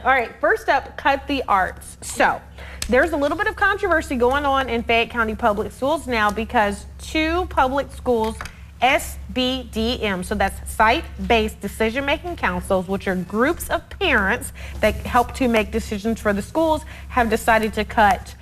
All right, first up, cut the arts. So there's a little bit of controversy going on in Fayette County Public Schools now because two public schools, SBDM, so that's site-based decision-making councils, which are groups of parents that help to make decisions for the schools, have decided to cut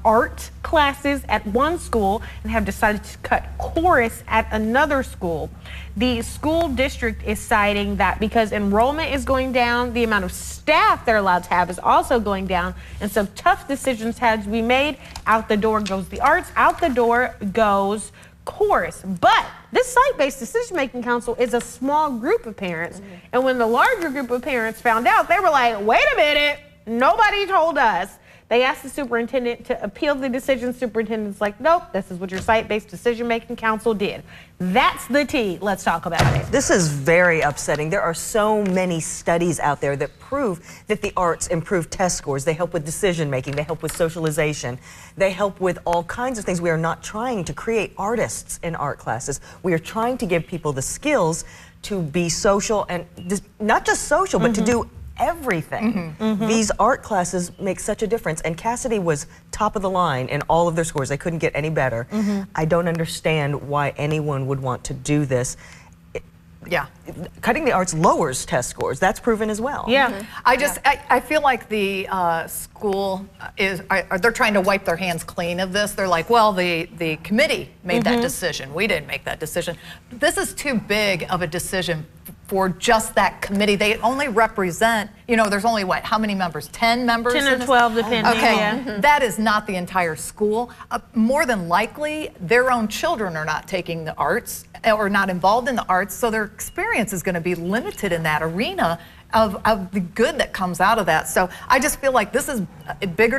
art classes at one school and have decided to cut chorus at another school. The school district is citing that because enrollment is going down, the amount of staff they're allowed to have is also going down, and so tough decisions had to be made. Out the door goes the arts, out the door goes chorus. But this site-based decision-making council is a small group of parents, and when the larger group of parents found out, they were like, wait a minute, nobody told us. They asked the superintendent to appeal the decision. Superintendent's like, nope, this is what your site-based decision-making council did. That's the tea. Let's talk about it. This is very upsetting. There are so many studies out there that prove that the arts improve test scores. They help with decision-making. They help with socialization. They help with all kinds of things. We are not trying to create artists in art classes. We are trying to give people the skills to be social, and not just social, but to do everything. These art classes make such a difference, and Cassidy was top of the line in all of their scores. They couldn't get any better. I don't understand why anyone would want to do this. Yeah, cutting the arts lowers test scores. That's proven as well. Yeah, I feel like the school they're trying to wipe their hands clean of this. They're like, well, the committee made that decision. We didn't make that decision. This is too big of a decision for just that committee. They only represent, you know, there's only what, how many members? 10 members? 10 or 12 depending. Okay, that is not the entire school. More than likely, their own children are not taking the arts or not involved in the arts, so their experience is going to be limited in that arena of the good that comes out of that. So I just feel like this is a bigger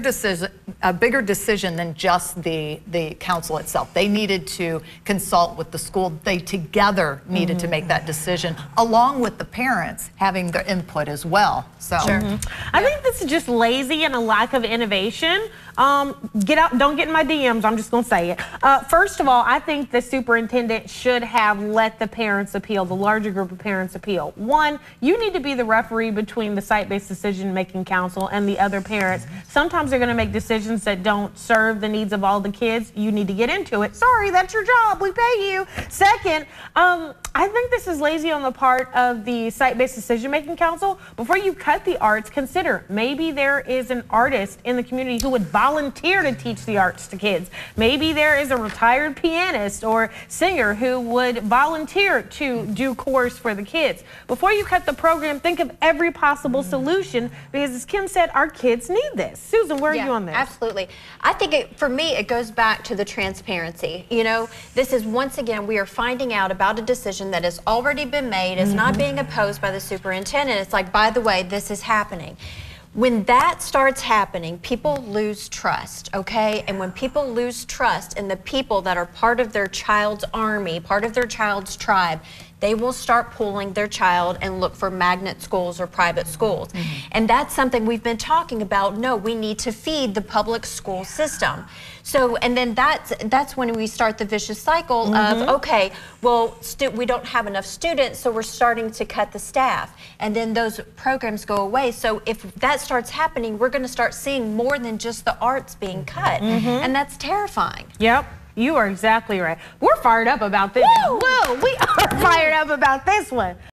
decision than just the council itself. They needed to consult with the school. They together needed to make that decision, along with the parents having their input as well. So I think this is just lazy and a lack of innovation. Get out, don't get in my DMs, I'm just gonna say it. First of all, I think the superintendent should have let the parents appeal, the larger group of parents appeal. One, you need to be the referee between the site-based decision-making council and the other parents. Sometimes they're gonna make decisions that don't serve the needs of all the kids. You need to get into it. Sorry, that's your job, we pay you. Second, I think this is lazy on the part of the site-based decision-making council. Before you cut the arts, consider maybe there is an artist in the community who would volunteer to teach the arts to kids. Maybe there is a retired pianist or singer who would volunteer to do chorus for the kids. Before you cut the program, think of every possible solution, because as Kim said, our kids need this. Susan, where are you on this? Absolutely. I think for me, it goes back to the transparency. You know, this is, once again, we are finding out about a decision that has already been made, is not being opposed by the superintendent. It's like, by the way, this is happening. When that starts happening, people lose trust, okay? And when people lose trust in the people that are part of their child's army, part of their child's tribe, they will start pulling their child and look for magnet schools or private schools. And that's something we've been talking about. No, we need to feed the public school system. So, and then that's when we start the vicious cycle of, okay, well, we don't have enough students, so we're starting to cut the staff. And then those programs go away. So if that starts happening, we're gonna start seeing more than just the arts being cut. And that's terrifying. Yep. You are exactly right. We're fired up about this. Woo! We are fired up about this one.